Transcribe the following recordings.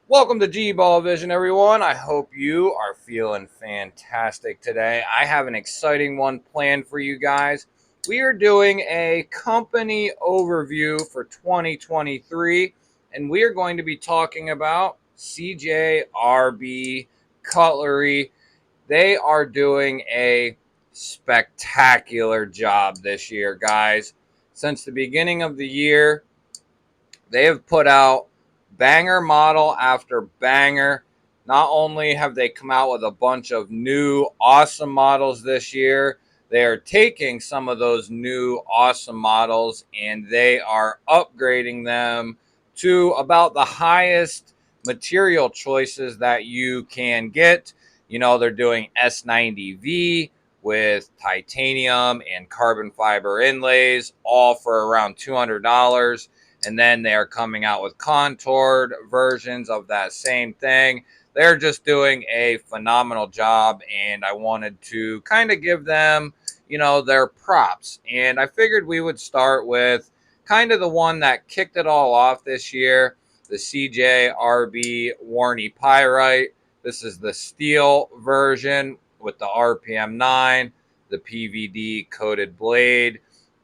Welcome to GBALL Vision, everyone. I hope you are feeling fantastic today. I have an exciting one planned for you guys. We are doing a company overview for 2023, and we are going to be talking about CJRB Cutlery. They are doing a spectacular job this year, guys. Since the beginning of the year, they have put out banger model after banger. Not only have they come out with a bunch of new awesome models this year, they are taking some of those new awesome models and they are upgrading them to about the highest material choices that you can get. You know, they're doing S90V with titanium and carbon fiber inlays, all for around $200. And then they are coming out with contoured versions of that same thing. They're just doing a phenomenal job, and I wanted to kind of give them, their props. And I figured we would start with kind of the one that kicked it all off this year, the CJRB Warney Pyrite. This is the steel version with the RPM 9, the PVD coated blade.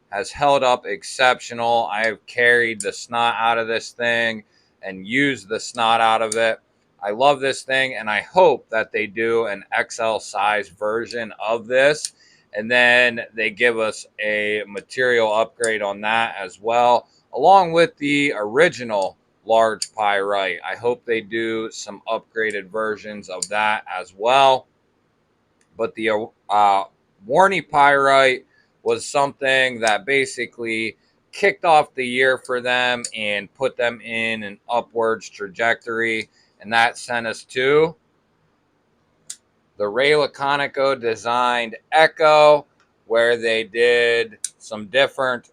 Has held up exceptional. I have carried the snot out of this thing and used the snot out of it. I love this thing, and I hope that they do an XL size version of this, and then they give us a material upgrade on that as well, along with the original large pyrite. I hope they do some upgraded versions of that as well. But the Warney Pyrite was something that basically kicked off the year for them and put them in an upwards trajectory. And that sent us to the Ray Laconico designed Echo, where they did some different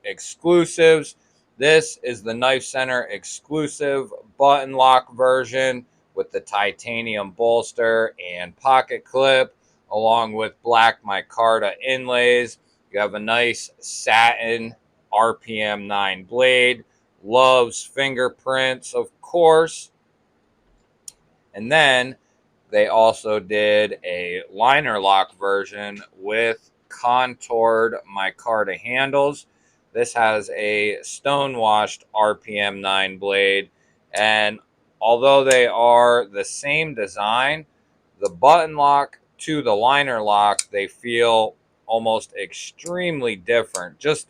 exclusives. This is the Knife Center exclusive button lock version with the titanium bolster and pocket clip, along with black micarta inlays. You have a nice satin RPM 9 blade, loves fingerprints, of course. And then they also did a liner lock version with contoured micarta handles. This has a stone-washed RPM 9 blade, and although they are the same design, the button lock to the liner lock, they feel almost extremely different. Just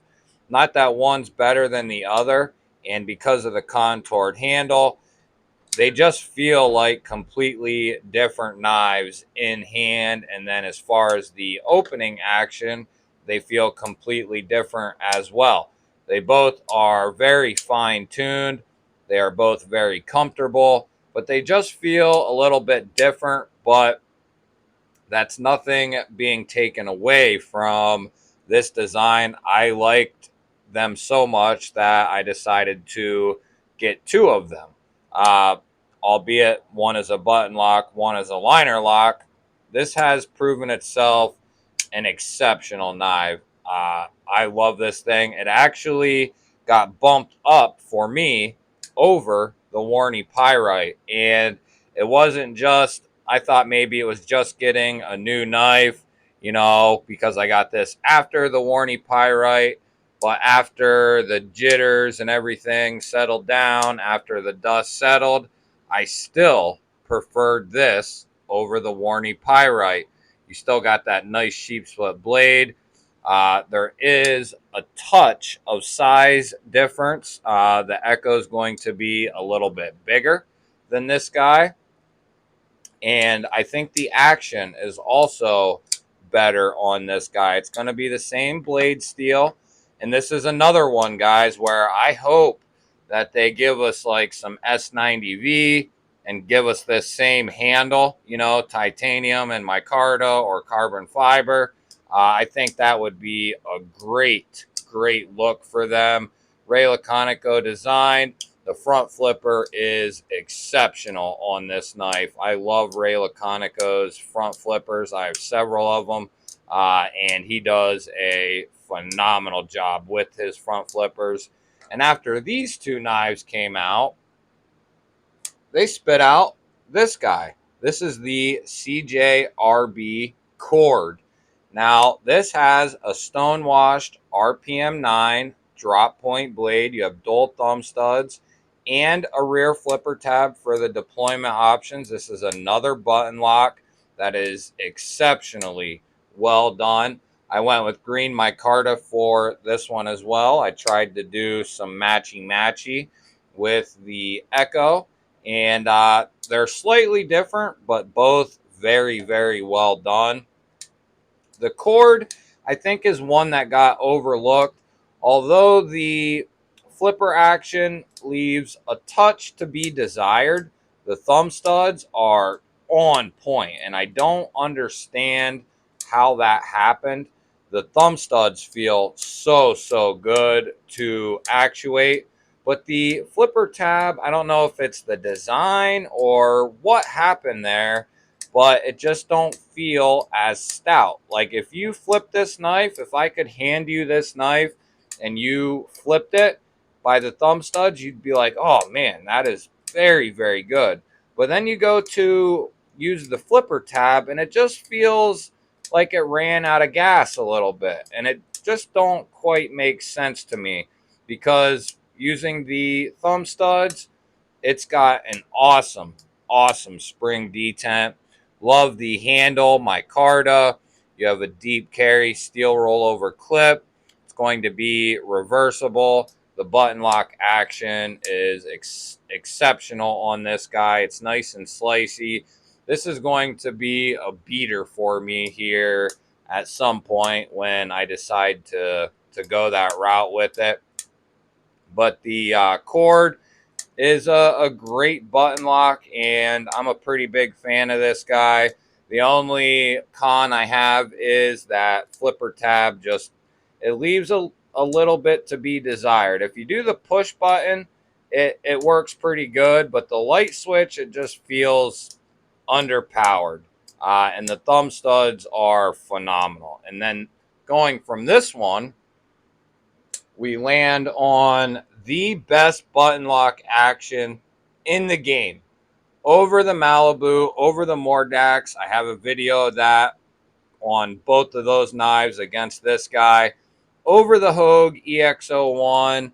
not that one's better than the other, and because of the contoured handle, they just feel like completely different knives in hand. And then as far as the opening action, they feel completely different as well. They both are very fine tuned. They are both very comfortable, but they just feel a little bit different. But that's nothing being taken away from this design. I liked them so much that I decided to get two of them. Uh, Albeit one is a button lock, one is a liner lock. This has proven itself an exceptional knife. I love this thing. It actually got bumped up for me over the Warney Pyrite. And it wasn't just, I thought maybe it was just getting a new knife, because I got this after the Warney Pyrite. But after the jitters and everything settled down, after the dust settled, I still preferred this over the Warney Pyrite. You still got that nice sheep split blade. There is a touch of size difference. The Echo is going to be a little bit bigger than this guy. And I think the action is also better on this guy. It's going to be the same blade steel. And this is another one, guys, where I hope that they give us like some S90V and give us this same handle, titanium and micarta or carbon fiber. I think that would be a great, great look for them. Ray Laconico design. The front flipper is exceptional on this knife. I love Ray Laconico's front flippers. I have several of them, and he does a phenomenal job with his front flippers. And after these two knives came out, they spit out this guy. This is the CJRB cord. Now, this has a stone washed RPM 9 drop point blade. You have dual thumb studs and a rear flipper tab for the deployment options. This is another button lock that is exceptionally well done. I went with green micarta for this one as well. I tried to do some matchy with the Echo, and they're slightly different, but both very, very well done. The cord, I think, is one that got overlooked. Although the flipper action leaves a touch to be desired, the thumb studs are on point, and I don't understand how that happened. The thumb studs feel so good to actuate, but the flipper tab, I don't know if it's the design or what happened there, but it just don't feel as stout. Like if you flip this knife, if I could hand you this knife and you flipped it by the thumb studs, you'd be like, oh man, that is very, very good. But then you go to use the flipper tab and it just feels like it ran out of gas a little bit. And it just don't quite make sense to me, because using the thumb studs, it's got an awesome spring detent. Love the handle, micarta. You have a deep carry steel rollover clip. It's going to be reversible. The button lock action is exceptional on this guy. It's nice and slicey. This is going to be a beater for me here at some point when I decide to go that route with it. But the cord is a great button lock, and I'm a pretty big fan of this guy. The only con I have is that flipper tab just, it leaves a little bit to be desired. If you do the push button, it works pretty good, but the light switch, it just feels underpowered. And the thumb studs are phenomenal. And then going from this one, we land on the best button lock action in the game. Over the Malibu, over the Mordax. I have a video of that on both of those knives against this guy. Over the Hogue EX01.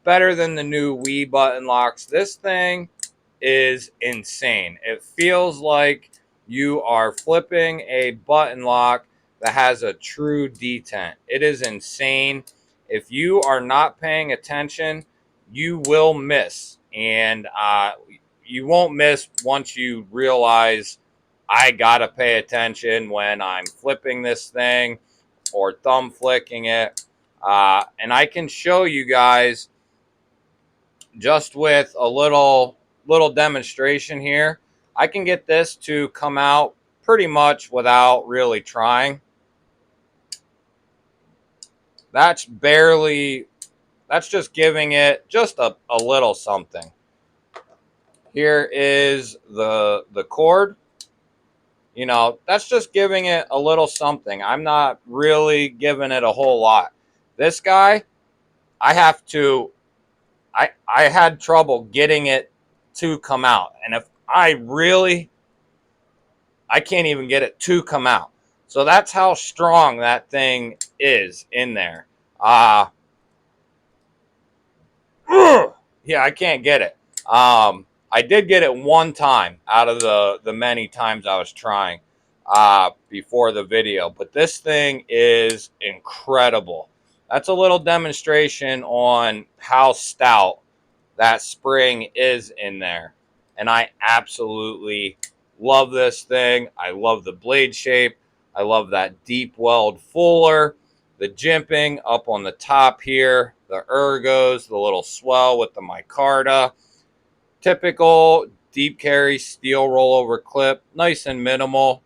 Better than the new Wii button locks. This thing is insane. It feels like you are flipping a button lock that has a true detent. It is insane. If you are not paying attention, you will miss. And you won't miss once you realize I got to pay attention when I'm flipping this thing or thumb flicking it. And I can show you guys just with a little demonstration here. I can get this to come out pretty much without really trying. That's just giving it just a little something. Here is the cord. You know, that's just giving it a little something. I'm not really giving it a whole lot. This guy, I had trouble getting it to come out. And if I can't even get it to come out. So that's how strong that thing is in there. Yeah, I can't get it. I did get it one time out of the many times I was trying before the video, but this thing is incredible. That's a little demonstration on how stout that spring is in there. And I absolutely love this thing. I love the blade shape. I love that deep weld fuller, the jimping up on the top here, the ergos, the little swell with the micarta. Typical deep carry steel rollover clip, nice and minimal.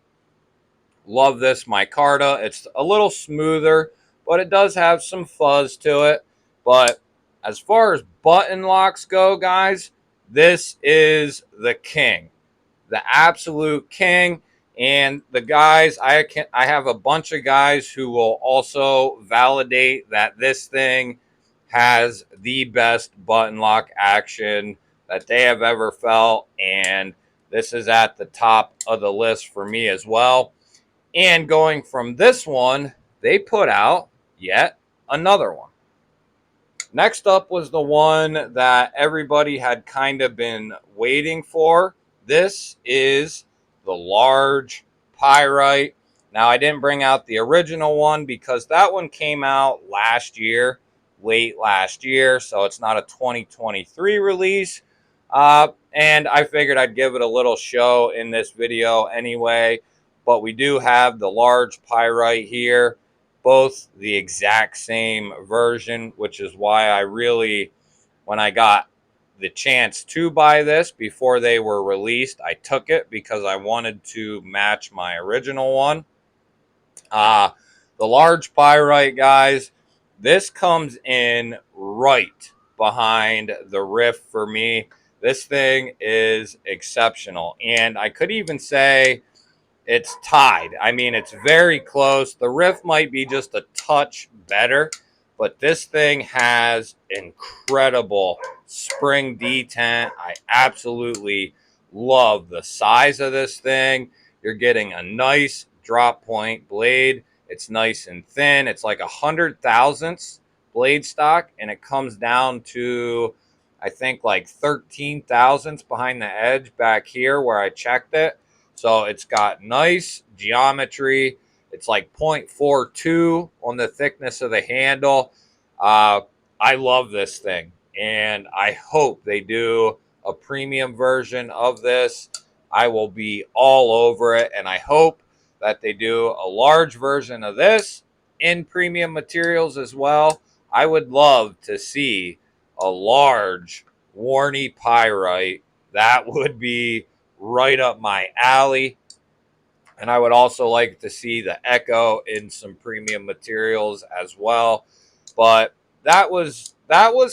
Love this micarta. It's a little smoother, but it does have some fuzz to it. But as far as button locks go, guys, this is the king, the absolute king. And the guys, I have a bunch of guys who will also validate that this thing has the best button lock action that they have ever felt, and this is at the top of the list for me as well. And going from this one, they put out yet another one. Next up was the one that everybody had kind of been waiting for. This is the large Pyrite. Now, I didn't bring out the original one because that one came out last year, late last year, so it's not a 2023 release. And I figured I'd give it a little show in this video anyway. But we do have the large Pyrite here, both the exact same version, which is why I really, when I got the chance to buy this before they were released, I took it because I wanted to match my original one. The large Pyrite, guys, this comes in right behind the rift for me. This thing is exceptional. And I could even say it's tied. I mean, it's very close. The rift might be just a touch better, but this thing has incredible spring detent. I absolutely love the size of this thing. You're getting a nice drop point blade. It's nice and thin. It's like 100 thousandths blade stock, and it comes down to, I think, like 13 thousandths behind the edge back here where I checked it. So it's got nice geometry. It's like 0.42 on the thickness of the handle. I love this thing, and I hope they do a premium version of this. I will be all over it, and I hope that they do a large version of this in premium materials as well. I would love to see a large Warney Pyrite. That would be right up my alley. And I would also like to see the Echo in some premium materials as well. But that was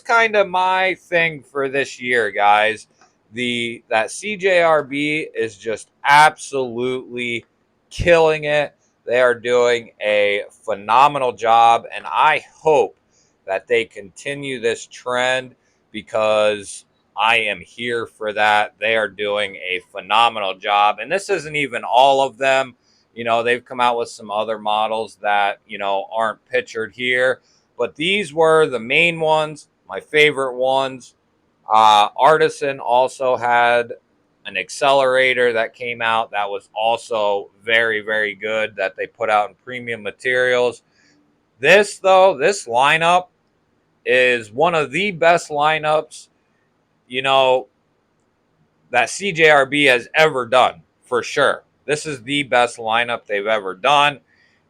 kind of my thing for this year, guys. That CJRB is just absolutely killing it. They are doing a phenomenal job, and I hope that they continue this trend because I am here for that. They are doing a phenomenal job. And this isn't even all of them. You know, they've come out with some other models that, you know, aren't pictured here. But these were the main ones, my favorite ones. Artisan also had an accelerator that came out that was also very, very good that they put out in premium materials. This, though, this lineup is one of the best lineups, you know, that CJRB has ever done, for sure. This is the best lineup they've ever done.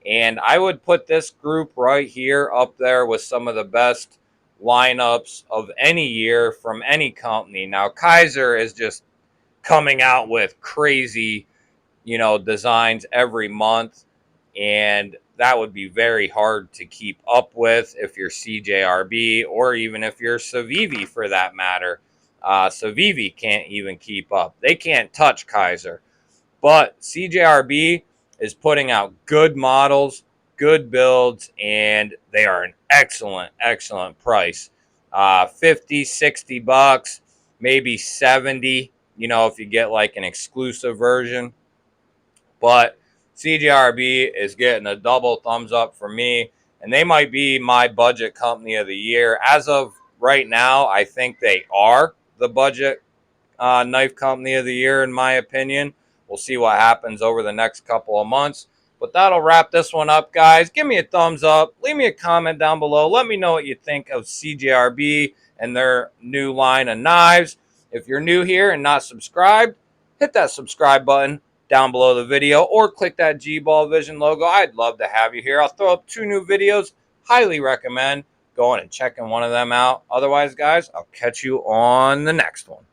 And I would put this group right here up there with some of the best lineups of any year from any company. Now, Kaiser is just coming out with crazy, you know, designs every month. And that would be very hard to keep up with if you're CJRB or even if you're Civivi for that matter. Civivi can't even keep up. They can't touch Kaiser. But CJRB is putting out good models, good builds, and they are an excellent, excellent price. 50, 60 bucks, maybe 70, you know, if you get like an exclusive version. But CJRB is getting a double thumbs up for me, and they might be my budget company of the year. As of right now, I think they are the budget knife company of the year, in my opinion. We'll see what happens over the next couple of months. But that'll wrap this one up, guys. Give me a thumbs up. Leave me a comment down below. Let me know what you think of CJRB and their new line of knives. If you're new here and not subscribed, hit that subscribe button down below the video or click that GBALL Vision logo. I'd love to have you here. I'll throw up 2 new videos. Highly recommend going and checking one of them out. Otherwise, guys, I'll catch you on the next one.